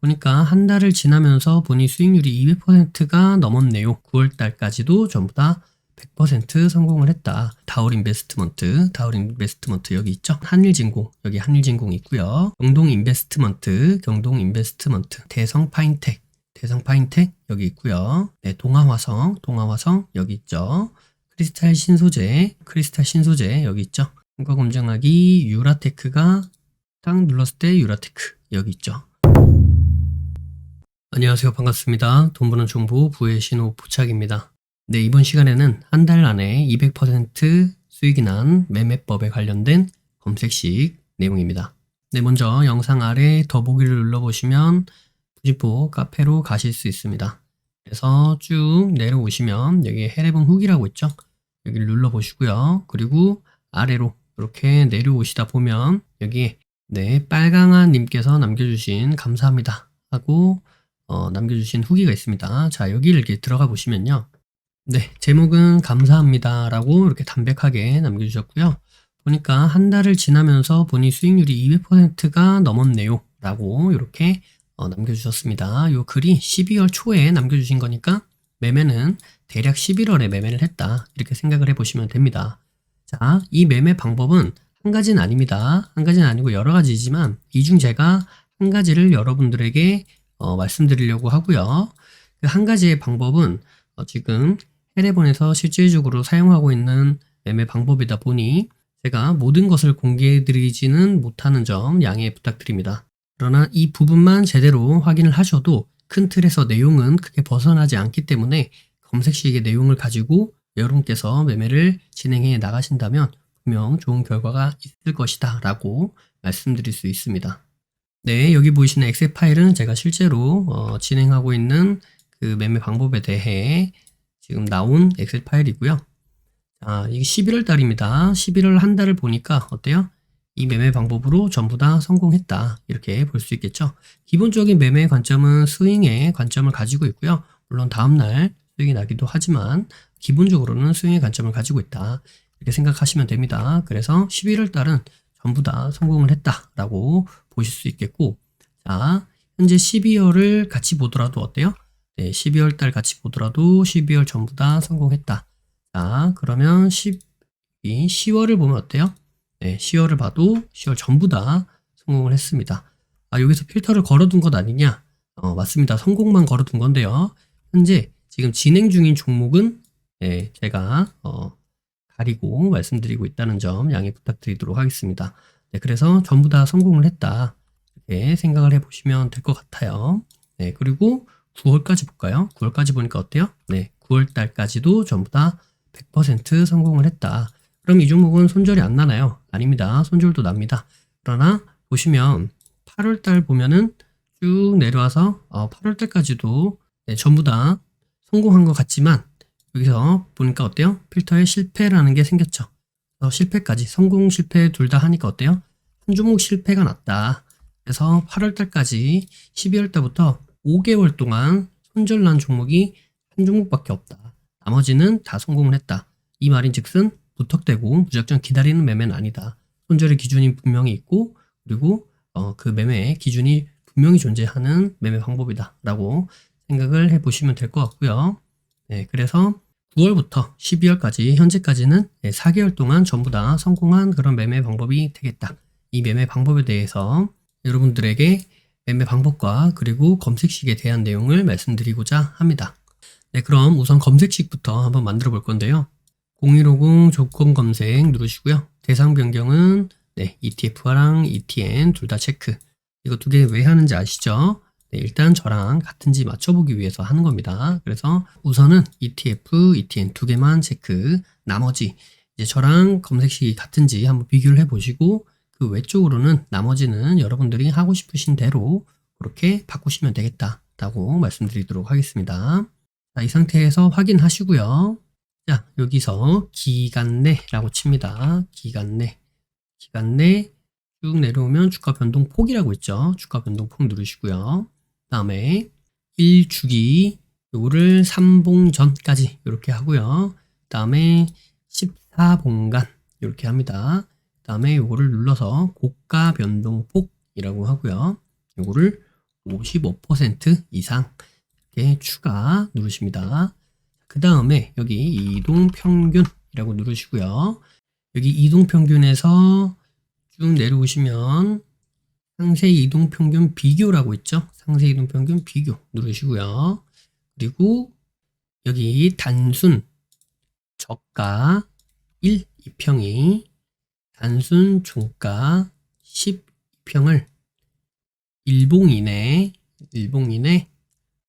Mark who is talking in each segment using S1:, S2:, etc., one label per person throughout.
S1: 보니까 한 달을 지나면서 보니 수익률이 200%가 넘었네요. 9월 달까지도 전부 다 100% 성공을 했다. 다올 인베스트먼트 여기 있죠? 한일진공, 여기 한일진공 있고요. 경동인베스트먼트, 대성파인텍 여기 있고요. 네, 동아화성 여기 있죠. 크리스탈 신소재 여기 있죠. 평가 검증하기 유라테크가 딱 눌렀을 때 유라테크 여기 있죠. 안녕하세요. 반갑습니다. 돈 버는 정보 부의 신호 부착입니다. 네, 이번 시간에는 한 달 안에 200% 수익이 난 매매법에 관련된 검색식 내용입니다. 네, 먼저 영상 아래 더보기를 눌러보시면 부직포 카페로 가실 수 있습니다. 그래서 쭉 내려오시면 여기 해례본 후기라고 있죠. 여기를 눌러보시고요. 그리고 아래로 이렇게 내려오시다 보면 여기 네, 빨강한 님께서 남겨주신 감사합니다 하고 남겨주신 후기가 있습니다. 자, 여기를 이렇게 들어가 보시면요. 네, 제목은 감사합니다 라고 이렇게 담백하게 남겨주셨고요. 보니까 한 달을 지나면서 보니 수익률이 200%가 넘었네요 라고 이렇게 남겨주셨습니다. 이 글이 12월 초에 남겨주신 거니까 매매는 대략 11월에 매매를 했다 이렇게 생각을 해보시면 됩니다. 자, 이 매매 방법은 한 가지는 아닙니다. 한 가지는 아니고 여러 가지지만 이 중 제가 한 가지를 여러분들에게 말씀드리려고 하고요. 그 한 가지의 방법은 지금 해례본에서 실질적으로 사용하고 있는 매매 방법이다 보니 제가 모든 것을 공개해드리지는 못하는 점 양해 부탁드립니다. 그러나 이 부분만 제대로 확인을 하셔도 큰 틀에서 내용은 크게 벗어나지 않기 때문에 검색식의 내용을 가지고 여러분께서 매매를 진행해 나가신다면 분명 좋은 결과가 있을 것이다 라고 말씀드릴 수 있습니다. 네, 여기 보이시는 엑셀 파일은 제가 실제로 진행하고 있는 그 매매 방법에 대해 지금 나온 엑셀 파일이고요. 자, 이게 11월 달입니다. 11월 한 달을 보니까 어때요? 이 매매 방법으로 전부 다 성공했다. 이렇게 볼 수 있겠죠. 기본적인 매매 관점은 스윙의 관점을 가지고 있고요. 물론 다음날 수익이 나기도 하지만 기본적으로는 스윙의 관점을 가지고 있다. 이렇게 생각하시면 됩니다. 그래서 11월 달은 전부 다 성공을 했다라고 보실 수 있겠고, 자, 현재 12월을 같이 보더라도 어때요? 네, 12월 달 같이 보더라도 12월 전부 다 성공했다. 자, 그러면 10월을 보면 어때요? 네, 10월을 봐도 10월 전부 다 성공을 했습니다. 아, 여기서 필터를 걸어둔 것 아니냐? 맞습니다. 성공만 걸어둔 건데요. 현재 지금 진행 중인 종목은 네, 제가 가리고 말씀드리고 있다는 점 양해 부탁드리도록 하겠습니다. 네, 그래서 전부 다 성공을 했다. 이렇게 생각을 해보시면 될 것 같아요. 네, 그리고 9월까지 볼까요? 9월까지 보니까 어때요? 네, 9월 달까지도 전부 다 100% 성공을 했다. 그럼 이 종목은 손절이 안 나나요? 아닙니다. 손절도 납니다. 그러나 보시면 8월 달 보면은 쭉 내려와서 8월 달까지도 네, 전부 다 성공한 것 같지만 여기서 보니까 어때요? 필터에 실패라는 게 생겼죠. 실패까지 성공 실패 둘 다 하니까 어때요? 한 종목 실패가 났다. 그래서 8월 달까지 12월 달부터 5개월 동안 손절난 종목이 한 종목밖에 없다. 나머지는 다 성공을 했다. 이 말인즉슨 무턱대고 무작정 기다리는 매매는 아니다. 손절의 기준이 분명히 있고 그리고 그 매매의 기준이 분명히 존재하는 매매 방법이다 라고 생각을 해보시면 될 것 같고요. 네, 그래서 9월부터 12월까지 현재까지는 4개월 동안 전부 다 성공한 그런 매매 방법이 되겠다. 이 매매 방법에 대해서 여러분들에게 매매 방법과 그리고 검색식에 대한 내용을 말씀드리고자 합니다. 네, 그럼 우선 검색식부터 한번 만들어 볼 건데요. 0150 조건 검색 누르시고요. 대상 변경은 ETF랑 ETN 둘 다 체크. 이거 두 개 왜 하는지 아시죠? 네, 일단 저랑 같은지 맞춰보기 위해서 하는 겁니다. 그래서 우선은 ETF, ETN 두 개만 체크. 나머지 이제 저랑 검색식이 같은지 한번 비교를 해보시고 그 외쪽으로는 나머지는 여러분들이 하고 싶으신 대로 그렇게 바꾸시면 되겠다라고 말씀드리도록 하겠습니다. 자, 이 상태에서 확인하시고요. 자, 여기서 기간 내라고 칩니다. 기간 내 쭉 내려오면 주가 변동 폭이라고 있죠. 주가 변동 폭 누르시고요. 그 다음에 1주기 요거를 3봉 전까지 이렇게 하고요. 그 다음에 14봉간 이렇게 합니다. 그 다음에 요거를 눌러서 고가 변동 폭이라고 하고요. 요거를 55% 이상 이렇게 추가 누르십니다. 그 다음에 여기 이동평균이라고 누르시고요. 여기 이동평균에서 쭉 내려오시면 상세 이동평균 비교라고 있죠. 상세 이동평균 비교 누르시고요. 그리고 여기 단순 저가 1, 2평이 단순 종가 12평을 일봉 이내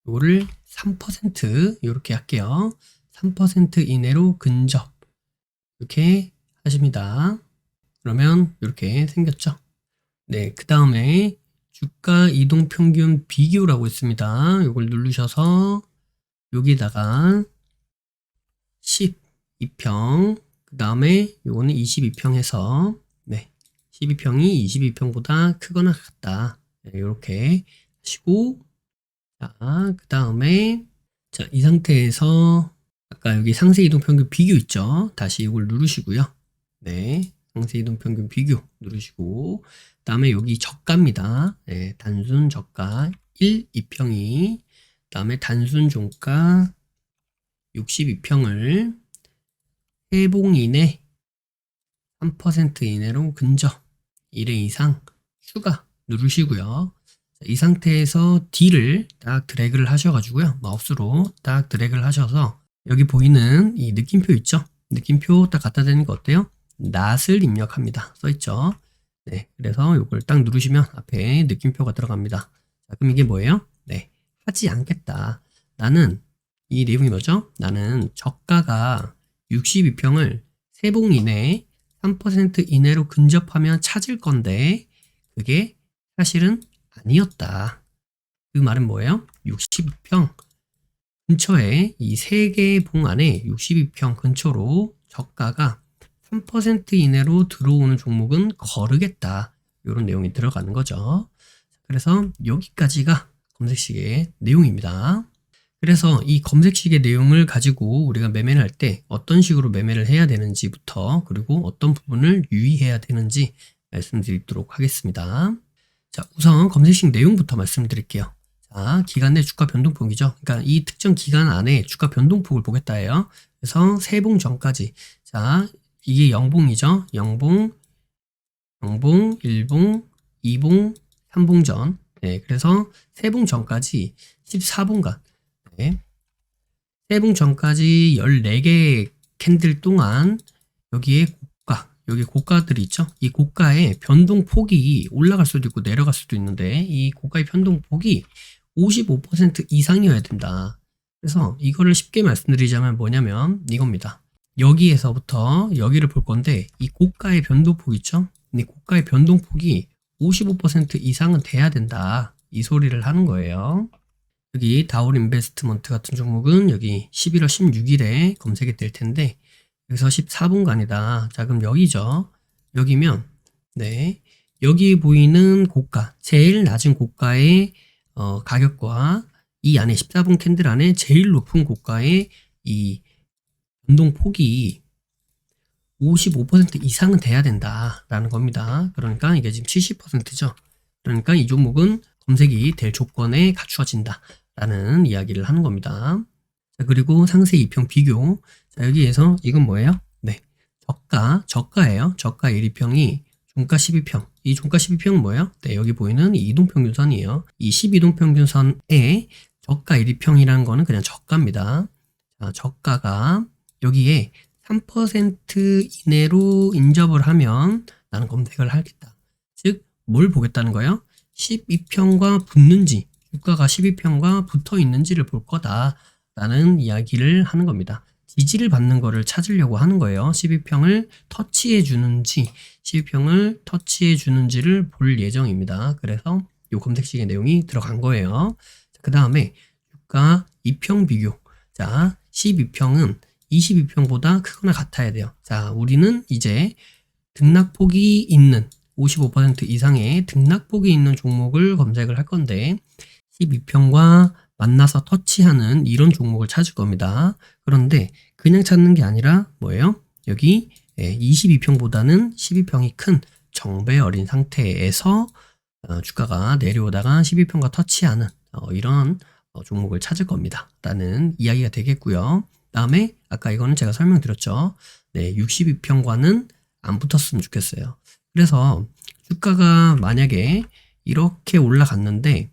S1: 요거를 3% 이렇게 할게요. 3% 이내로 근접 이렇게 하십니다. 그러면 이렇게 생겼죠. 네, 그 다음에 주가 이동평균 비교라고 있습니다. 이걸 누르셔서 여기다가 12평 그 다음에 요거는 22평 해서 네, 12평이 22평보다 크거나 같다. 네, 이렇게 하시고 자, 그 다음에 자, 이 상태에서 아까 여기 상세 이동평균 비교 있죠. 다시 이걸 누르시고요. 네, 상세 이동평균 비교 누르시고 그 다음에 여기 저가입니다. 네, 단순 저가 1, 2평이 그 다음에 단순 종가 62평을 세봉 이내 3% 이내로 근접 1회 이상 추가 누르시고요. 이 상태에서 D를 딱 드래그를 하셔가지고요. 마우스로 딱 드래그를 하셔서 여기 보이는 이 느낌표 있죠? 느낌표 딱 갖다 대는 거 어때요? 낫을 입력합니다. 써있죠? 네, 그래서 이걸 딱 누르시면 앞에 느낌표가 들어갑니다. 자, 그럼 이게 뭐예요? 네, 하지 않겠다. 나는 이 내용이 뭐죠? 나는 저가가 62평을 세봉 이내에 3% 이내로 근접하면 찾을 건데 그게 사실은 아니었다. 그 말은 뭐예요? 62평 근처에 이 세 개의 봉 안에 62평 근처로 저가가 3% 이내로 들어오는 종목은 거르겠다. 이런 내용이 들어가는 거죠. 그래서 여기까지가 검색식의 내용입니다. 그래서 이 검색식의 내용을 가지고 우리가 매매를 할 때 어떤 식으로 매매를 해야 되는지부터 그리고 어떤 부분을 유의해야 되는지 말씀드리도록 하겠습니다. 자, 우선 검색식 내용부터 말씀드릴게요. 자, 기간 내 주가 변동폭이죠. 그러니까 이 특정 기간 안에 주가 변동폭을 보겠다 해요. 그래서 세봉 전까지. 자, 이게 영봉이죠. 영봉, 1봉, 2봉, 3봉 전. 네, 그래서 세봉 전까지 14봉간. 네. 세봉 전까지 14개 캔들 동안 여기에 여기 고가들이 있죠. 이 고가의 변동폭이 올라갈 수도 있고 내려갈 수도 있는데 이 고가의 변동폭이 55% 이상이어야 된다. 그래서 이거를 쉽게 말씀드리자면 뭐냐면 이겁니다. 여기에서부터 여기를 볼 건데 이 고가의 변동폭 있죠. 이 고가의 변동폭이 55% 이상은 돼야 된다. 이 소리를 하는 거예요. 여기 다올 인베스트먼트 같은 종목은 여기 11월 16일에 검색이 될 텐데 여기서 14분간이다. 자, 그럼 여기죠. 여기면 네, 여기 보이는 고가, 제일 낮은 고가의 가격과 이 안에 14분 캔들 안에 제일 높은 고가의 이 변동폭이 55% 이상은 돼야 된다라는 겁니다. 그러니까 이게 지금 70%죠. 그러니까 이 종목은 검색이 될 조건에 갖추어진다라는 이야기를 하는 겁니다. 자, 그리고 상세 2평 비교. 자, 여기에서 이건 뭐예요? 네, 저가예요. 저가 1, 2평이 종가 12평. 이 종가 12평은 뭐예요? 네, 여기 보이는 이 이동평균선이에요. 이 12동평균선에 저가 1, 2평이라는 거는 그냥 저가입니다. 자, 저가가 여기에 3% 이내로 인접을 하면 나는 검색을 하겠다. 즉, 뭘 보겠다는 거예요? 12평과 붙는지, 주가가 12평과 붙어 있는지를 볼 거다라는 이야기를 하는 겁니다. 지지를 받는 거를 찾으려고 하는 거예요. 12평을 터치해 주는지, 12평을 터치해 주는지를 볼 예정입니다. 그래서 이 검색식의 내용이 들어간 거예요. 그 다음에 주가 2평 비교. 자, 12평은 22평보다 크거나 같아야 돼요. 자, 우리는 이제 등락폭이 있는 55% 이상의 등락폭이 있는 종목을 검색을 할 건데 12평과 만나서 터치하는 이런 종목을 찾을 겁니다. 그런데 그냥 찾는 게 아니라 뭐예요? 여기 22평보다는 12평이 큰 정배 어린 상태에서 주가가 내려오다가 12평과 터치하는 이런 종목을 찾을 겁니다. 라는 이야기가 되겠고요. 다음에 아까 이거는 제가 설명드렸죠. 네, 62평과는 안 붙었으면 좋겠어요. 그래서 주가가 만약에 이렇게 올라갔는데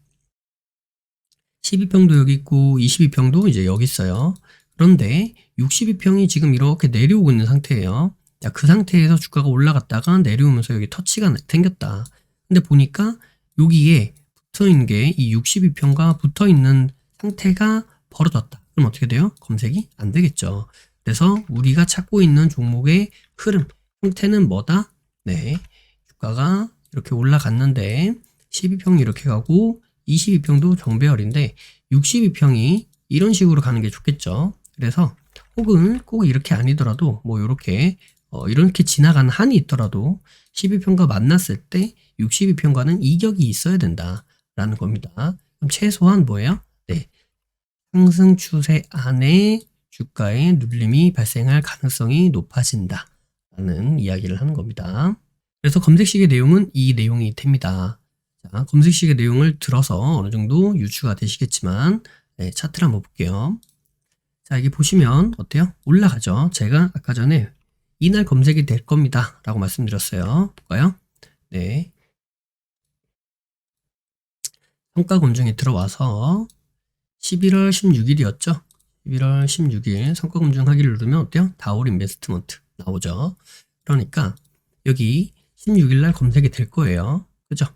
S1: 12평도 여기 있고 22평도 이제 여기 있어요. 그런데 62평이 지금 이렇게 내려오고 있는 상태예요. 자, 그 상태에서 주가가 올라갔다가 내려오면서 여기 터치가 생겼다. 근데 보니까 여기에 붙어 있는 게 이 62평과 붙어 있는 상태가 벌어졌다. 그럼 어떻게 돼요? 검색이 안 되겠죠. 그래서 우리가 찾고 있는 종목의 흐름, 형태는 뭐다? 네. 주가가 이렇게 올라갔는데 12평이 이렇게 가고 22평도 정배열인데 62평이 이런 식으로 가는 게 좋겠죠. 그래서 혹은 꼭 이렇게 아니더라도 뭐 이렇게 지나가는 한이 있더라도 12평과 만났을 때 62평과는 이격이 있어야 된다라는 겁니다. 그럼 최소한 뭐예요? 네. 상승 추세 안에 주가의 눌림이 발생할 가능성이 높아진다라는 이야기를 하는 겁니다. 그래서 검색식의 내용은 이 내용이 됩니다. 자, 검색식의 내용을 들어서 어느 정도 유추가 되시겠지만 네, 차트를 한번 볼게요. 자, 여기 보시면 어때요? 올라가죠. 제가 아까 전에 이날 검색이 될 겁니다 라고 말씀드렸어요. 볼까요? 네. 성과 검증에 들어와서 11월 16일이었죠. 11월 16일 성과 검증하기를 누르면 어때요? 다올 인베스트먼트 나오죠. 그러니까 여기 16일 날 검색이 될 거예요. 그죠?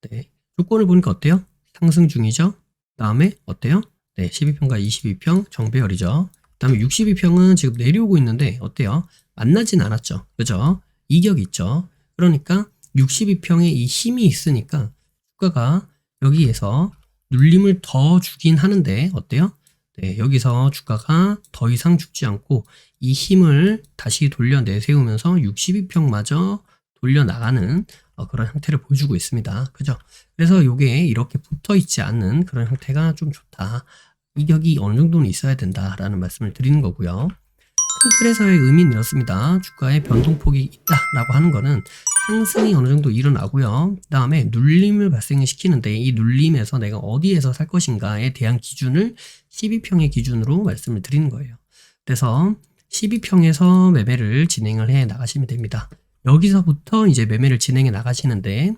S1: 네. 조건을 보니까 어때요? 상승 중이죠. 다음에 어때요? 네, 12평과 22평 정배열이죠. 다음에 62평은 지금 내려오고 있는데 어때요? 만나진 않았죠. 그죠? 이격이 있죠. 그러니까 62평에 이 힘이 있으니까 주가가 여기에서 눌림을 더 주긴 하는데 어때요? 네, 여기서 주가가 더 이상 죽지 않고 이 힘을 다시 돌려 내세우면서 62평마저 돌려나가는 그런 형태를 보여주고 있습니다. 그죠? 그래서 이게 이렇게 붙어 있지 않는 그런 형태가 좀 좋다. 이격이 어느 정도는 있어야 된다라는 말씀을 드리는 거고요. 큰 틀에서의 의미는 이렇습니다. 주가의 변동폭이 있다라고 하는 거는 상승이 어느 정도 일어나고요. 그 다음에 눌림을 발생시키는데 이 눌림에서 내가 어디에서 살 것인가에 대한 기준을 12평의 기준으로 말씀을 드리는 거예요. 그래서 12평에서 매매를 진행을 해 나가시면 됩니다. 여기서부터 이제 매매를 진행해 나가시는데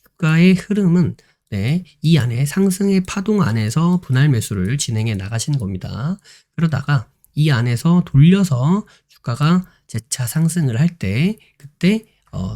S1: 주가의 흐름은 네, 이 안에 상승의 파동 안에서 분할 매수를 진행해 나가시는 겁니다. 그러다가 이 안에서 돌려서 주가가 재차 상승을 할 때 그때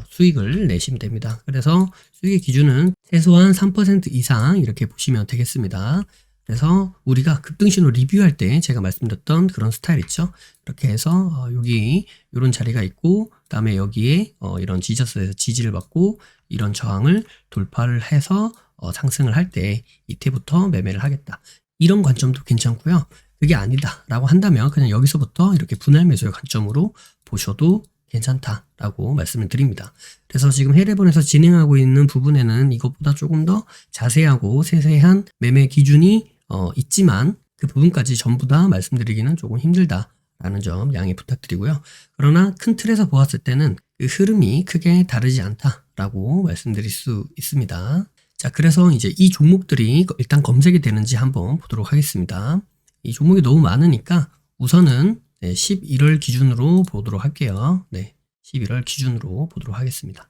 S1: 수익을 내시면 됩니다. 그래서 수익의 기준은 최소한 3% 이상 이렇게 보시면 되겠습니다. 그래서 우리가 급등신호 리뷰할 때 제가 말씀드렸던 그런 스타일 있죠. 이렇게 해서 여기 이런 자리가 있고 그다음에 여기에 이런 지저스에서 지지를 받고 이런 저항을 돌파를 해서 상승을 할 때 이때부터 매매를 하겠다. 이런 관점도 괜찮고요. 그게 아니다 라고 한다면 그냥 여기서부터 이렇게 분할 매수의 관점으로 보셔도 괜찮다라고 말씀을 드립니다. 그래서 지금 해례본에서 진행하고 있는 부분에는 이것보다 조금 더 자세하고 세세한 매매 기준이 있지만 그 부분까지 전부 다 말씀드리기는 조금 힘들다라는 점 양해 부탁드리고요. 그러나 큰 틀에서 보았을 때는 그 흐름이 크게 다르지 않다라고 말씀드릴 수 있습니다. 자, 그래서 이제 이 종목들이 일단 검색이 되는지 한번 보도록 하겠습니다. 이 종목이 너무 많으니까 우선은 11월 기준으로 보도록 할게요. 네, 11월 기준으로 보도록 하겠습니다.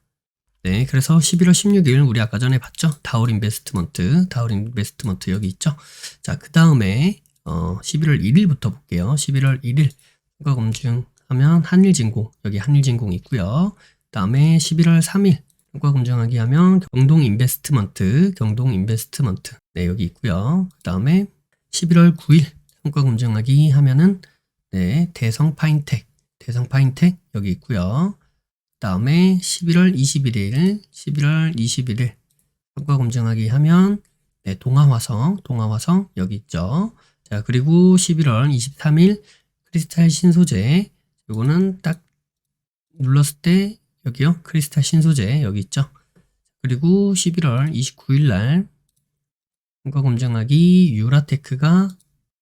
S1: 네, 그래서 11월 16일 우리 아까 전에 봤죠? 다올 인베스트먼트 여기 있죠? 자, 그 다음에 11월 1일부터 볼게요. 11월 1일 성과 검증하면 한일진공, 여기 한일진공 있고요. 그 다음에 11월 3일 성과 검증하기 하면 경동인베스트먼트 네, 여기 있고요. 그 다음에 11월 9일 성과 검증하기 하면은 네, 대성 파인텍 여기 있고요. 그 다음에 11월 21일 성과 검증하기 하면 네, 동아화성 여기 있죠. 자, 그리고 11월 23일 크리스탈 신소재, 요거는 딱 눌렀을 때 여기요, 크리스탈 신소재 여기 있죠. 그리고 11월 29일 날 성과 검증하기 유라테크가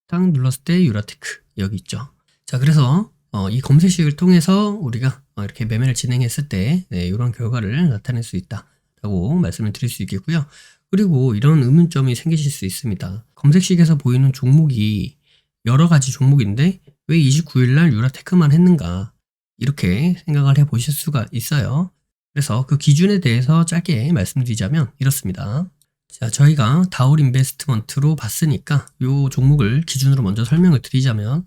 S1: 딱 눌렀을 때 유라테크 여기 있죠. 자, 그래서 이 검색식을 통해서 우리가 이렇게 매매를 진행했을 때 네, 이런 결과를 나타낼 수 있다라고 라고 말씀을 드릴 수 있겠고요. 그리고 이런 의문점이 생기실 수 있습니다. 검색식에서 보이는 종목이 여러 가지 종목인데 왜 29일날 유라테크만 했는가, 이렇게 생각을 해보실 수가 있어요. 그래서 그 기준에 대해서 짧게 말씀드리자면 이렇습니다. 자, 저희가 다올 인베스트먼트로 봤으니까 이 종목을 기준으로 먼저 설명을 드리자면,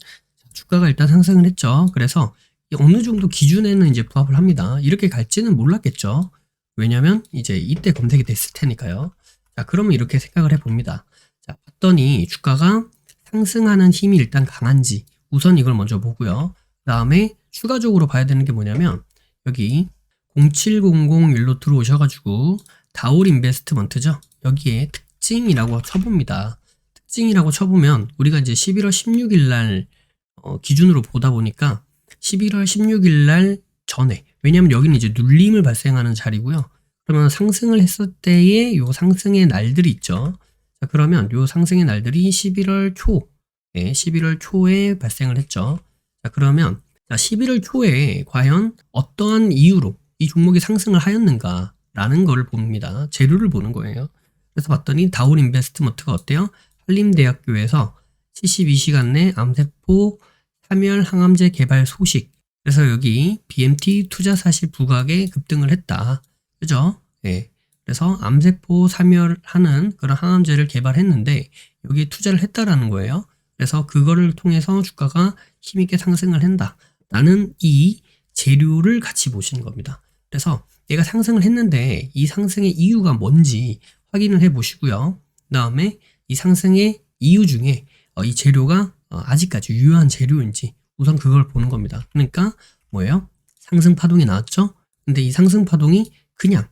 S1: 주가가 일단 상승을 했죠. 그래서 어느 정도 기준에는 이제 부합을 합니다. 이렇게 갈지는 몰랐겠죠. 왜냐면 이제 이때 검색이 됐을 테니까요. 자, 그러면 이렇게 생각을 해봅니다. 자, 봤더니 주가가 상승하는 힘이 일단 강한지 우선 이걸 먼저 보고요. 그 다음에 추가적으로 봐야 되는 게 뭐냐면, 여기 0700일로 들어오셔가지고 다올 인베스트먼트죠. 여기에 특징이라고 쳐봅니다. 특징이라고 쳐보면 우리가 이제 11월 16일 날 기준으로 보다 보니까 11월 16일 날 전에, 왜냐면 여기는 이제 눌림을 발생하는 자리고요. 그러면 상승을 했을 때의 요 상승의 날들이 있죠. 자, 그러면 요 상승의 날들이 11월 초, 11월 초에 발생을 했죠. 자, 그러면 11월 초에 과연 어떠한 이유로 이 종목이 상승을 하였는가 라는 걸 봅니다. 재료를 보는 거예요. 그래서 봤더니 다올 인베스트먼트가 어때요? 한림대학교에서 72시간 내 암세포 사멸 항암제 개발 소식. 그래서 여기 BMT 투자 사실 부각에 급등을 했다. 그죠? 네. 그래서 암세포 사멸하는 그런 항암제를 개발했는데 여기에 투자를 했다라는 거예요. 그래서 그거를 통해서 주가가 힘있게 상승을 한다 라는 이 재료를 같이 보시는 겁니다. 그래서 얘가 상승을 했는데 이 상승의 이유가 뭔지 확인을 해 보시고요. 그 다음에 이 상승의 이유 중에 이 재료가 아직까지 유효한 재료인지 우선 그걸 보는 겁니다. 그러니까 뭐예요? 상승 파동이 나왔죠? 근데 이 상승 파동이 그냥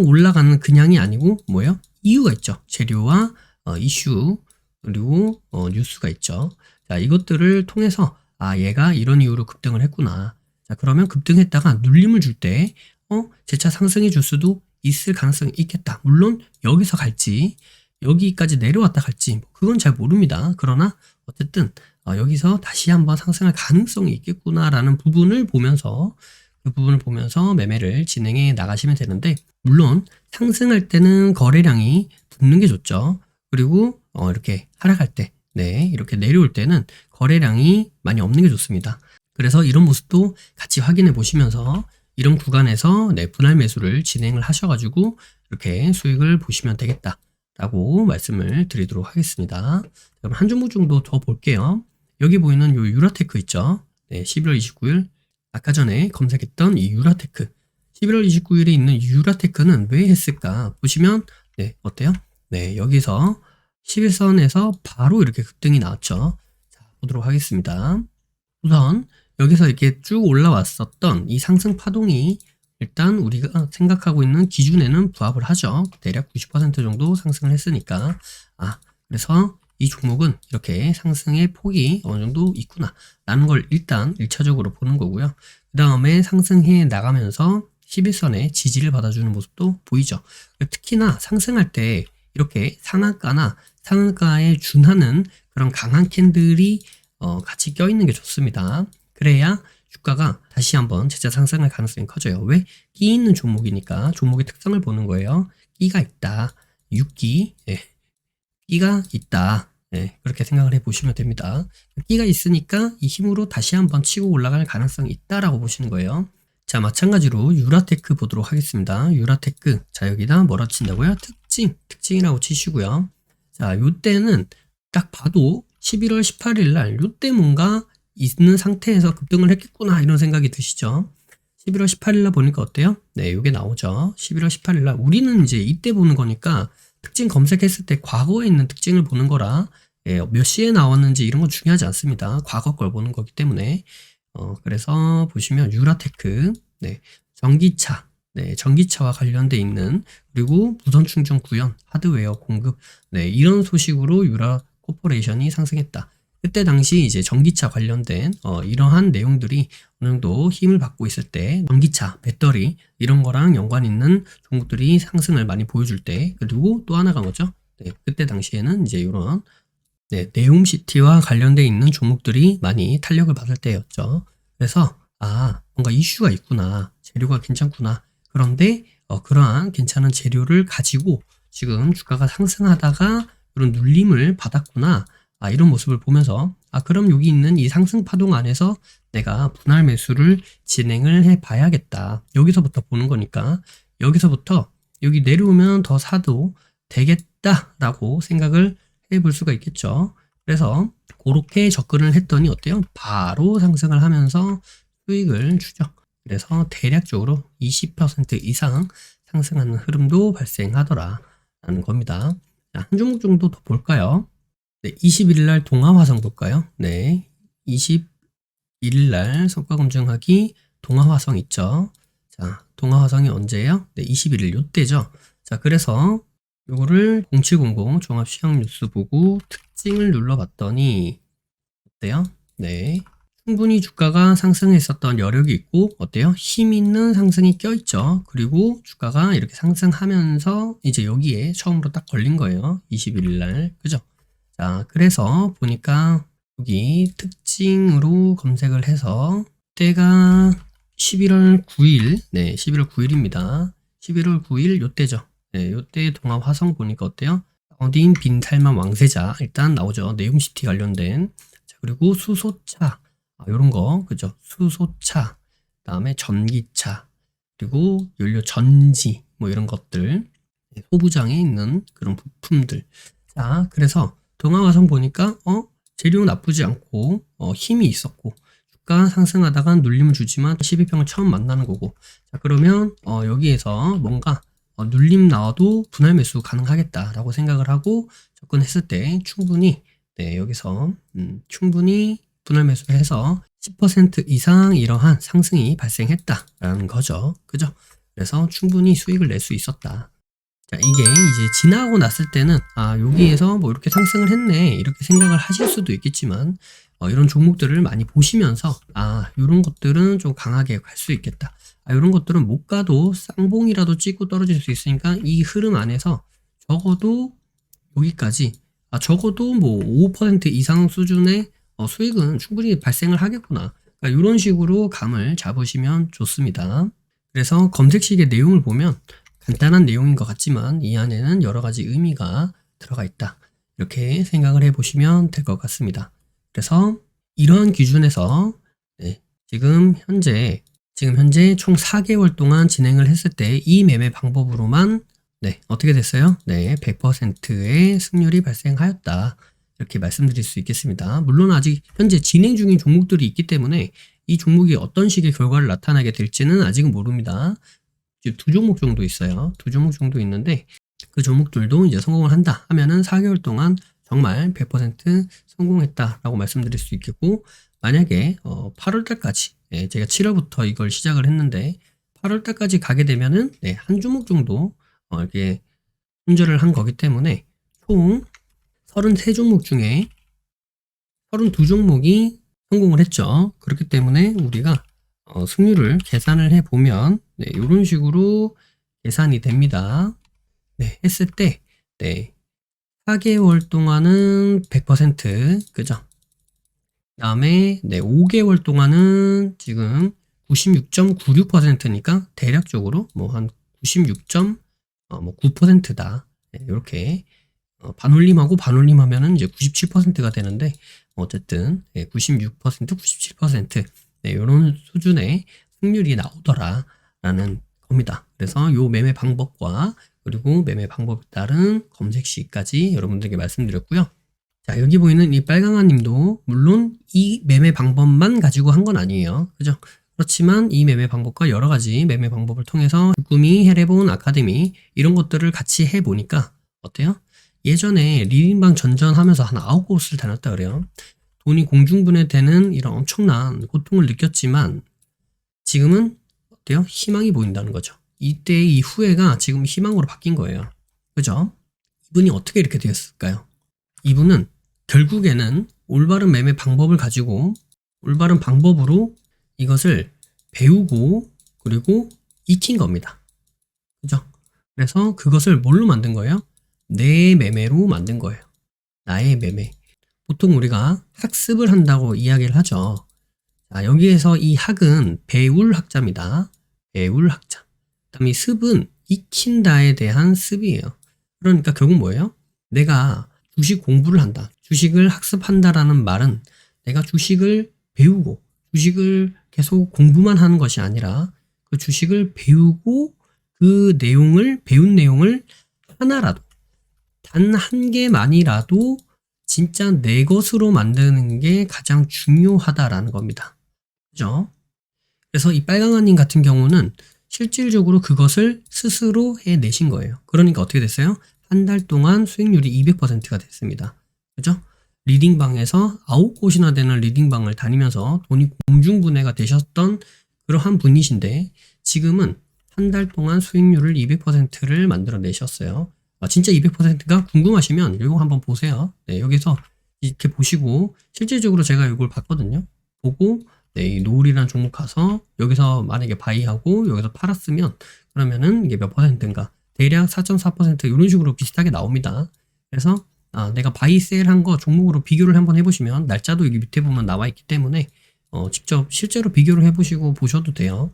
S1: 올라가는 그냥이 아니고 뭐예요? 이유가 있죠. 재료와 이슈, 그리고 뉴스가 있죠. 자, 이것들을 통해서 얘가 이런 이유로 급등을 했구나. 자, 그러면 급등했다가 눌림을 줄 때 재차 상승해 줄 수도 있을 가능성이 있겠다. 물론 여기서 갈지 여기까지 내려왔다 갈지 그건 잘 모릅니다. 그러나 어쨌든 여기서 다시 한번 상승할 가능성이 있겠구나라는 부분을 보면서, 그 부분을 보면서 매매를 진행해 나가시면 되는데, 물론 상승할 때는 거래량이 붙는 게 좋죠. 그리고 이렇게 하락할 때, 이렇게 내려올 때는 거래량이 많이 없는 게 좋습니다. 그래서 이런 모습도 같이 확인해 보시면서 이런 구간에서 분할 매수를 진행을 하셔가지고 이렇게 수익을 보시면 되겠다 라고 말씀을 드리도록 하겠습니다. 그럼 한 종목 정도 더 볼게요. 여기 보이는 요 유라테크 있죠. 11월 29일 아까 전에 검색했던 이 유라테크, 11월 29일에 있는 유라테크는 왜 했을까 보시면 어때요? 여기서 11선에서 바로 이렇게 급등이 나왔죠. 자, 보도록 하겠습니다. 우선 여기서 이렇게 쭉 올라왔었던 이 상승 파동이 일단 우리가 생각하고 있는 기준에는 부합을 하죠. 대략 90% 정도 상승을 했으니까. 그래서 이 종목은 이렇게 상승의 폭이 어느 정도 있구나 라는 걸 일단 1차적으로 보는 거고요. 그 다음에 상승해 나가면서 11선에 지지를 받아주는 모습도 보이죠. 특히나 상승할 때 이렇게 상한가나 상한가에 준하는 그런 강한 캔들이 같이 껴있는 게 좋습니다. 그래야 주가가 다시 한번 재차 상승할 가능성이 커져요. 왜? 끼 있는 종목이니까 종목의 특성을 보는 거예요. 끼가 있다. 6기, 끼가 있다. 그렇게 생각을 해보시면 됩니다. 끼가 있으니까 이 힘으로 다시 한번 치고 올라갈 가능성이 있다라고 보시는 거예요. 자, 마찬가지로 유라테크 보도록 하겠습니다. 유라테크, 자, 여기다 뭐라 친다고요? 특징이라고 치시고요. 자, 요때는 딱 봐도 11월 18일 날 요때 뭔가 있는 상태에서 급등을 했겠구나 이런 생각이 드시죠. 11월 18일 날 보니까 어때요? 요게 나오죠. 11월 18일 날 우리는 이제 이때 보는 거니까 특징 검색했을 때 과거에 있는 특징을 보는 거라 몇 시에 나왔는지 이런 건 중요하지 않습니다. 과거 걸 보는 거기 때문에 그래서 보시면 유라테크, 전기차, 전기차와 관련돼 있는, 그리고 무선 충전 구현, 하드웨어 공급, 이런 소식으로 유라 코퍼레이션이 상승했다. 그때 당시 이제 전기차 관련된 이러한 내용들이 어느 정도 힘을 받고 있을 때 전기차, 배터리 이런 거랑 연관 있는 종목들이 상승을 많이 보여줄 때, 그리고 또 하나가 뭐죠? 그때 당시에는 이제 이런 네옴시티와 관련돼 있는 종목들이 많이 탄력을 받을 때였죠. 그래서 뭔가 이슈가 있구나, 재료가 괜찮구나. 그런데 그러한 괜찮은 재료를 가지고 지금 주가가 상승하다가 이런 눌림을 받았구나. 이런 모습을 보면서 그럼 여기 있는 이 상승 파동 안에서 내가 분할 매수를 진행을 해 봐야겠다. 여기서부터 보는 거니까 여기서부터 여기 내려오면 더 사도 되겠다라고 생각을 해볼 수가 있겠죠. 그래서 그렇게 접근을 했더니 어때요? 바로 상승을 하면서 수익을 주죠. 그래서 대략적으로 20% 이상 상승하는 흐름도 발생하더라라는 겁니다. 자, 한 종목 정도 더 볼까요? 네, 21일 날 동아화성 볼까요? 네, 21일 날 성과 검증하기 동아화성 있죠. 자, 동아화성이 언제예요? 네, 21일 요때죠. 자, 그래서 요거를 0700 종합시황뉴스 보고 특징을 눌러봤더니 어때요? 네, 충분히 주가가 상승했었던 여력이 있고 어때요? 힘 있는 상승이 껴있죠. 그리고 주가가 이렇게 상승하면서 이제 여기에 처음으로 딱 걸린 거예요. 21일 날, 그죠? 자, 그래서 보니까 여기 특징으로 검색을 해서 때가 11월 9일, 네, 11월 9일입니다. 11월 9일 요때죠. 네, 요때 동아화성 보니까 어때요? 어딘 빈탈만 왕세자 일단 나오죠. 네옴시티 관련된. 자, 그리고 수소차, 요런 거, 그죠? 수소차, 그 다음에 전기차, 그리고 연료 전지, 뭐 이런 것들, 소부장에 있는 그런 부품들. 자, 그래서 동아화성 보니까 재료 나쁘지 않고 힘이 있었고 주가 상승하다가 눌림을 주지만 12평을 처음 만나는 거고. 자, 그러면 여기에서 뭔가 눌림 나와도 분할 매수 가능하겠다라고 생각을 하고 접근했을 때 충분히 여기서 충분히 분할 매수를 해서 10% 이상 이러한 상승이 발생했다라는 거죠. 그죠? 그래서 충분히 수익을 낼 수 있었다. 자, 이게 이제 지나고 났을 때는 여기에서 뭐 이렇게 상승을 했네 이렇게 생각을 하실 수도 있겠지만 이런 종목들을 많이 보시면서 이런 것들은 좀 강하게 갈 수 있겠다. 이런 것들은 못 가도 쌍봉이라도 찍고 떨어질 수 있으니까 이 흐름 안에서 적어도 여기까지 적어도 뭐 5% 이상 수준의 수익은 충분히 발생을 하겠구나. 그러니까 이런 식으로 감을 잡으시면 좋습니다. 그래서 검색식의 내용을 보면 간단한 내용인 것 같지만 이 안에는 여러 가지 의미가 들어가 있다. 이렇게 생각을 해보시면 될 것 같습니다. 그래서 이러한 기준에서 지금 현재 총 4개월 동안 진행을 했을 때 이 매매 방법으로만 어떻게 됐어요? 100%의 승률이 발생하였다. 이렇게 말씀드릴 수 있겠습니다. 물론 아직 현재 진행 중인 종목들이 있기 때문에 이 종목이 어떤 식의 결과를 나타나게 될지는 아직은 모릅니다. 지금 2종목 정도 있어요. 2종목 정도 있는데 그 종목들도 이제 성공을 한다 하면은 4개월 동안 정말 100% 성공했다라고 말씀드릴 수 있겠고, 만약에 8월 달까지 제가 7월부터 이걸 시작을 했는데 8월 달까지 가게 되면은 한 종목 정도 이렇게 손절을 한 거기 때문에 총 33종목 중에 32종목이 성공을 했죠. 그렇기 때문에 우리가 승률을 계산을 해보면 이런 식으로 계산이 됩니다. 했을 때 4개월 동안은 100%, 그죠? 그 다음에 5개월 동안은 지금 96.96%니까 대략적으로 뭐 한 96.9%다. 이렇게 반올림하고 반올림하면은 이제 97%가 되는데 어쨌든 96%, 97% 이런 수준의 승률이 나오더라라는 겁니다. 그래서 요 매매 방법과 그리고 매매 방법에 따른 검색 시까지 여러분들에게 말씀드렸고요. 자, 여기 보이는 이 빨강아 님도 물론 이 매매 방법만 가지고 한 건 아니에요. 그죠? 그렇지만 이 매매 방법과 여러 가지 매매 방법을 통해서 꿈이 해레본 아카데미 이런 것들을 같이 해보니까 어때요? 예전에 리딩방 전전하면서 한 9곳을 다녔다 그래요. 돈이 공중분해되는 이런 엄청난 고통을 느꼈지만 지금은 어때요? 희망이 보인다는 거죠. 이때의 이 후회가 지금 희망으로 바뀐 거예요. 그죠? 이분이 어떻게 이렇게 되었을까요? 이분은 결국에는 올바른 매매 방법을 가지고 올바른 방법으로 이것을 배우고 그리고 익힌 겁니다. 그죠? 그래서 그것을 뭘로 만든 거예요? 내 매매로 만든 거예요. 나의 매매. 보통 우리가 학습을 한다고 이야기를 하죠. 자, 여기에서 이 학은 배울 학자입니다. 배울 학자. 그다음에 습은 익힌다에 대한 습이에요. 그러니까 결국 뭐예요? 내가 주식 공부를 한다. 주식을 학습한다라는 말은 내가 주식을 배우고 주식을 계속 공부만 하는 것이 아니라 그 주식을 배우고 그 내용을 배운 내용을 하나라도 단 한 개만이라도 진짜 내 것으로 만드는 게 가장 중요하다라는 겁니다. 그죠? 그래서 이 빨강아님 같은 경우는 실질적으로 그것을 스스로 해내신 거예요. 그러니까 어떻게 됐어요? 한 달 동안 수익률이 200%가 됐습니다. 그죠? 리딩방에서 9곳이나 되는 리딩방을 다니면서 돈이 공중분해가 되셨던 그러한 분이신데 지금은 한 달 동안 수익률을 200%를 만들어내셨어요. 진짜 200%가 궁금하시면 이거 한번 보세요. 네, 여기서 이렇게 보시고 실질적으로 제가 이걸 봤거든요. 보고 네, 이 노을이라는 종목 가서 여기서 만약에 바이하고 여기서 팔았으면 그러면은 이게 몇 퍼센트인가 대략 4.4% 이런 식으로 비슷하게 나옵니다. 그래서 내가 바이 세일 한 거 종목으로 비교를 한번 해보시면 날짜도 여기 밑에 보면 나와 있기 때문에 직접 실제로 비교를 해보시고 보셔도 돼요.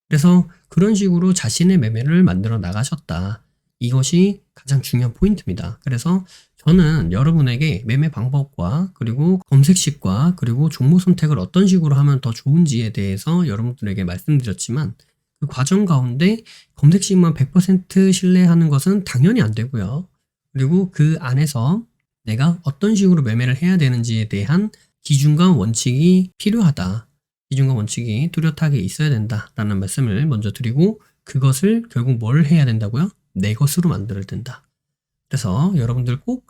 S1: 그래서 그런 식으로 자신의 매매를 만들어 나가셨다. 이것이 가장 중요한 포인트입니다. 그래서 저는 여러분에게 매매 방법과 그리고 검색식과 그리고 종목 선택을 어떤 식으로 하면 더 좋은지에 대해서 여러분들에게 말씀드렸지만 그 과정 가운데 검색식만 100% 신뢰하는 것은 당연히 안 되고요. 그리고 그 안에서 내가 어떤 식으로 매매를 해야 되는지에 대한 기준과 원칙이 필요하다. 기준과 원칙이 뚜렷하게 있어야 된다라는 말씀을 먼저 드리고 그것을 결국 뭘 해야 된다고요? 내 것으로 만들어야 된다. 그래서 여러분들 꼭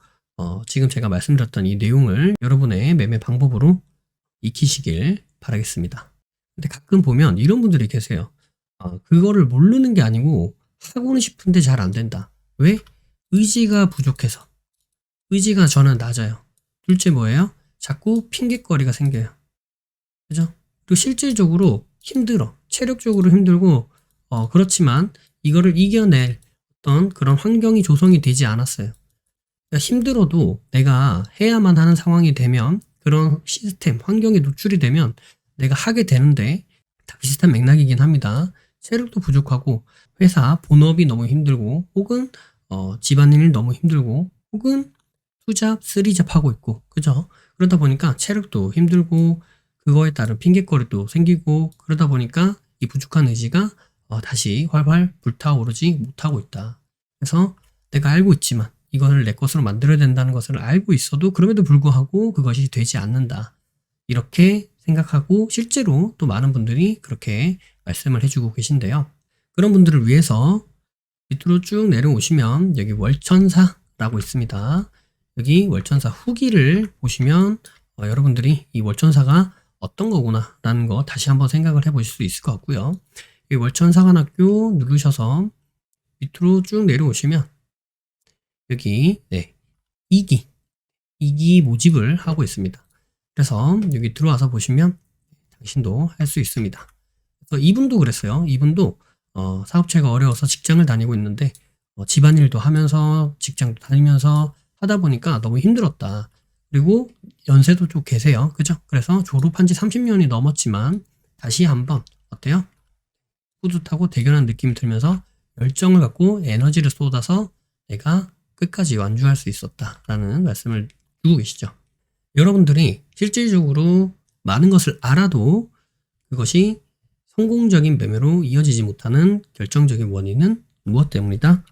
S1: 지금 제가 말씀드렸던 이 내용을 여러분의 매매 방법으로 익히시길 바라겠습니다. 근데 가끔 보면 이런 분들이 계세요. 그거를 모르는 게 아니고 하고는 싶은데 잘 안 된다. 왜? 의지가 부족해서. 의지가 저는 낮아요. 둘째 뭐예요? 자꾸 핑계거리가 생겨요. 그죠? 그리고 실질적으로 힘들어. 체력적으로 힘들고 그렇지만 이거를 이겨낼 어떤 그런 환경이 조성이 되지 않았어요. 그러니까 힘들어도 내가 해야만 하는 상황이 되면 그런 시스템, 환경에 노출이 되면 내가 하게 되는데 다 비슷한 맥락이긴 합니다. 체력도 부족하고 회사 본업이 너무 힘들고 혹은 집안일 너무 힘들고 혹은 투잡, 쓰리잡 하고 있고 그죠? 그러다 보니까 체력도 힘들고 그거에 따른 핑계거리도 생기고 그러다 보니까 이 부족한 의지가 다시 활활 불타오르지 못하고 있다. 그래서 내가 알고 있지만 이것을 내 것으로 만들어야 된다는 것을 알고 있어도 그럼에도 불구하고 그것이 되지 않는다. 이렇게 생각하고 실제로 또 많은 분들이 그렇게 말씀을 해주고 계신데요. 그런 분들을 위해서 밑으로 쭉 내려오시면 여기 월천사라고 있습니다. 여기 월천사 후기를 보시면 여러분들이 이 월천사가 어떤 거구나 라는 거 다시 한번 생각을 해보실 수 있을 것 같고요. 이 월천사관학교 누르셔서 밑으로 쭉 내려오시면 여기 2기 모집을 하고 있습니다. 그래서 여기 들어와서 보시면 당신도 할 수 있습니다. 그래서 이분도 그랬어요. 이분도 사업체가 어려워서 직장을 다니고 있는데 집안일도 하면서 직장도 다니면서 하다 보니까 너무 힘들었다. 그리고 연세도 좀 계세요. 그죠? 그래서 졸업한 지 30년이 넘었지만 다시 한번 어때요? 뿌듯하고 대견한 느낌이 들면서 열정을 갖고 에너지를 쏟아서 내가 끝까지 완주할 수 있었다라는 말씀을 주고 계시죠. 여러분들이 실질적으로 많은 것을 알아도 그것이 성공적인 매매로 이어지지 못하는 결정적인 원인은 무엇 때문이다?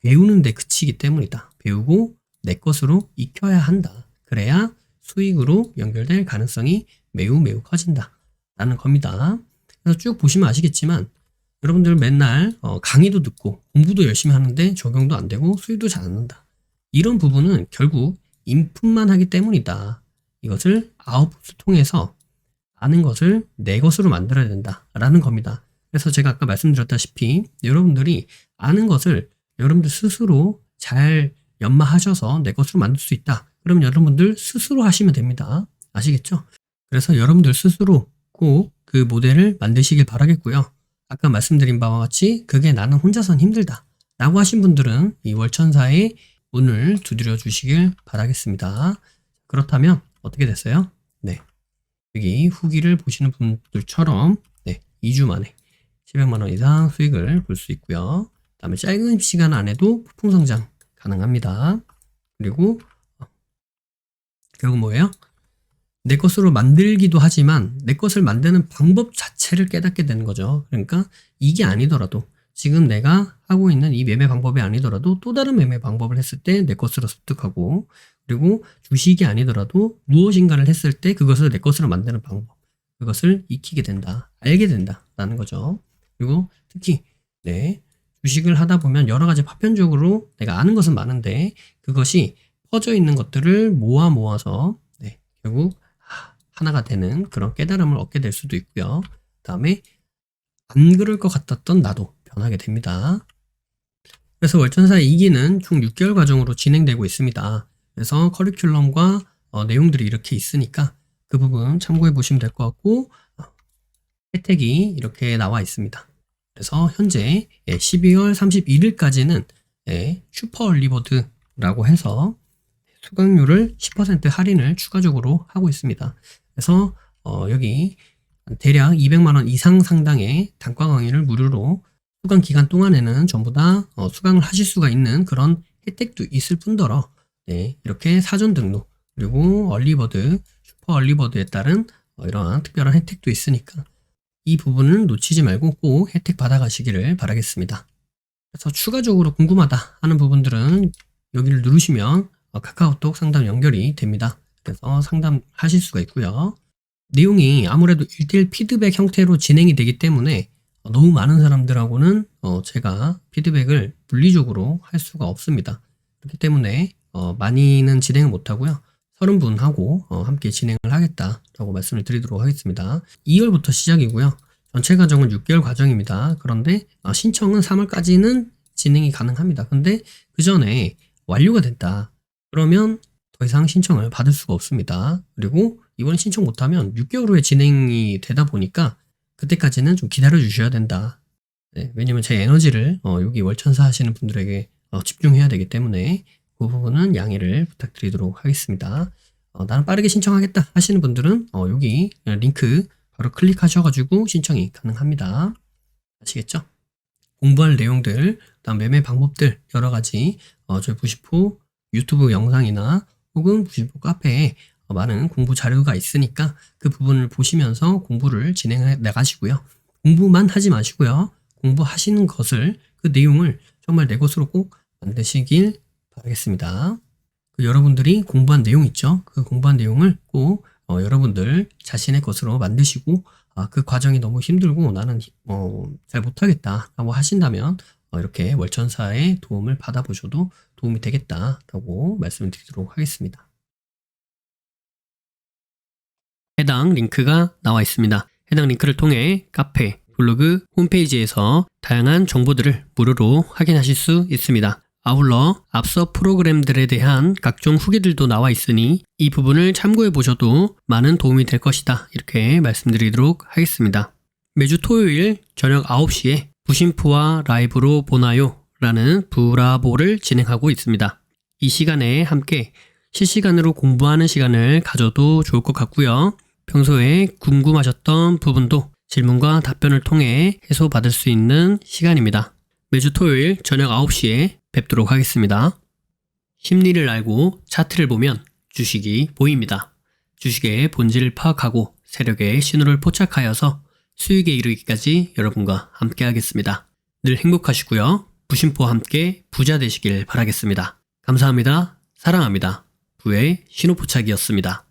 S1: 배우는 데 그치기 때문이다. 배우고 내 것으로 익혀야 한다. 그래야 수익으로 연결될 가능성이 매우 매우 커진다. 라는 겁니다. 그래서 쭉 보시면 아시겠지만 여러분들 맨날 강의도 듣고 공부도 열심히 하는데 적용도 안 되고 수익도 잘 안 난다. 이런 부분은 결국 인풋만 하기 때문이다. 이것을 아웃풋을 통해서 아는 것을 내 것으로 만들어야 된다라는 겁니다. 그래서 제가 아까 말씀드렸다시피 여러분들이 아는 것을 여러분들 스스로 잘 연마하셔서 내 것으로 만들 수 있다. 그럼 여러분들 스스로 하시면 됩니다. 아시겠죠? 그래서 여러분들 스스로 꼭 그 모델을 만드시길 바라겠고요. 아까 말씀드린 바와 같이 그게 나는 혼자선 힘들다 라고 하신 분들은 이 월천사에 문을 두드려 주시길 바라겠습니다. 그렇다면 어떻게 됐어요? 여기 후기를 보시는 분들처럼 2주 만에 700만 원 이상 수익을 볼 수 있고요. 다음에 짧은 시간 안에도 폭풍 성장 가능합니다. 그리고 결국 뭐예요? 내 것으로 만들기도 하지만 내 것을 만드는 방법 자체를 깨닫게 되는 거죠. 그러니까 이게 아니더라도 지금 내가 하고 있는 이 매매 방법이 아니더라도 또 다른 매매 방법을 했을 때 내 것으로 습득하고, 그리고 주식이 아니더라도 무엇인가를 했을 때 그것을 내 것으로 만드는 방법, 그것을 익히게 된다, 알게 된다라는 거죠. 그리고 특히 주식을 하다 보면 여러 가지 파편적으로 내가 아는 것은 많은데 그것이 퍼져 있는 것들을 모아서 결국 하나가 되는 그런 깨달음을 얻게 될 수도 있고요. 그 다음에 안 그럴 것 같았던 나도 변하게 됩니다. 그래서 월천사 2기는 총 6개월 과정으로 진행되고 있습니다. 그래서 커리큘럼과 내용들이 이렇게 있으니까 그 부분 참고해 보시면 될 것 같고, 혜택이 이렇게 나와 있습니다. 그래서 현재 12월 31일까지는 슈퍼 얼리버드라고 해서 수강료를 10% 할인을 추가적으로 하고 있습니다. 그래서 여기 대략 200만원 이상 상당의 단과 강의를 무료로 수강 기간 동안에는 전부 다 수강을 하실 수가 있는 그런 혜택도 있을 뿐더러 이렇게 사전 등록, 그리고 얼리버드, 슈퍼 얼리버드에 따른 이러한 특별한 혜택도 있으니까 이 부분을 놓치지 말고 꼭 혜택 받아가시기를 바라겠습니다. 그래서 추가적으로 궁금하다 하는 부분들은 여기를 누르시면 카카오톡 상담 연결이 됩니다. 그래서 상담하실 수가 있고요. 내용이 아무래도 1:1 피드백 형태로 진행이 되기 때문에 너무 많은 사람들하고는 제가 피드백을 물리적으로 할 수가 없습니다. 그렇기 때문에 많이는 진행을 못하고요. 30분하고 함께 진행을 하겠다라고 말씀을 드리도록 하겠습니다. 2월부터 시작이고요. 전체 과정은 6개월 과정입니다. 그런데 신청은 3월까지는 진행이 가능합니다. 근데 그 전에 완료가 됐다 그러면 더 이상 신청을 받을 수가 없습니다. 그리고 이번에 신청 못하면 6개월 후에 진행이 되다 보니까 그때까지는 좀 기다려 주셔야 된다. 왜냐면 제 에너지를 여기 월천사 하시는 분들에게 집중해야 되기 때문에 그 부분은 양해를 부탁드리도록 하겠습니다. 나는 빠르게 신청하겠다 하시는 분들은 여기 링크 바로 클릭하셔가지고 신청이 가능합니다. 아시겠죠? 공부할 내용들, 그다음 매매 방법들 여러 가지 저희 부시포 유튜브 영상이나 혹은 부시포 카페에 많은 공부 자료가 있으니까 그 부분을 보시면서 공부를 진행해 나가시고요. 공부만 하지 마시고요. 공부하시는 것을, 그 내용을 정말 내 것으로 꼭 만드시길 바라겠습니다. 여러분들이 공부한 내용 있죠? 그 공부한 내용을 꼭 여러분들 자신의 것으로 만드시고, 그 과정이 너무 힘들고 나는 잘 못하겠다 라고 하신다면 이렇게 월천사의 도움을 받아보셔도 도움이 되겠다라고 말씀을 드리도록 하겠습니다. 해당 링크가 나와 있습니다. 해당 링크를 통해 카페, 블로그, 홈페이지에서 다양한 정보들을 무료로 확인하실 수 있습니다. 아울러 앞서 프로그램들에 대한 각종 후기들도 나와 있으니 이 부분을 참고해 보셔도 많은 도움이 될 것이다, 이렇게 말씀드리도록 하겠습니다. 매주 토요일 저녁 9시에 부심포와 라이브로 보나요? 라는 브라보를 진행하고 있습니다. 이 시간에 함께 실시간으로 공부하는 시간을 가져도 좋을 것 같고요. 평소에 궁금하셨던 부분도 질문과 답변을 통해 해소받을 수 있는 시간입니다. 매주 토요일 저녁 9시에 뵙도록 하겠습니다. 심리를 알고 차트를 보면 주식이 보입니다. 주식의 본질을 파악하고 세력의 신호를 포착하여서 수익에 이르기까지 여러분과 함께 하겠습니다. 늘 행복하시고요. 부심포와 함께 부자 되시길 바라겠습니다. 감사합니다. 사랑합니다. 부의 신호 포착이었습니다.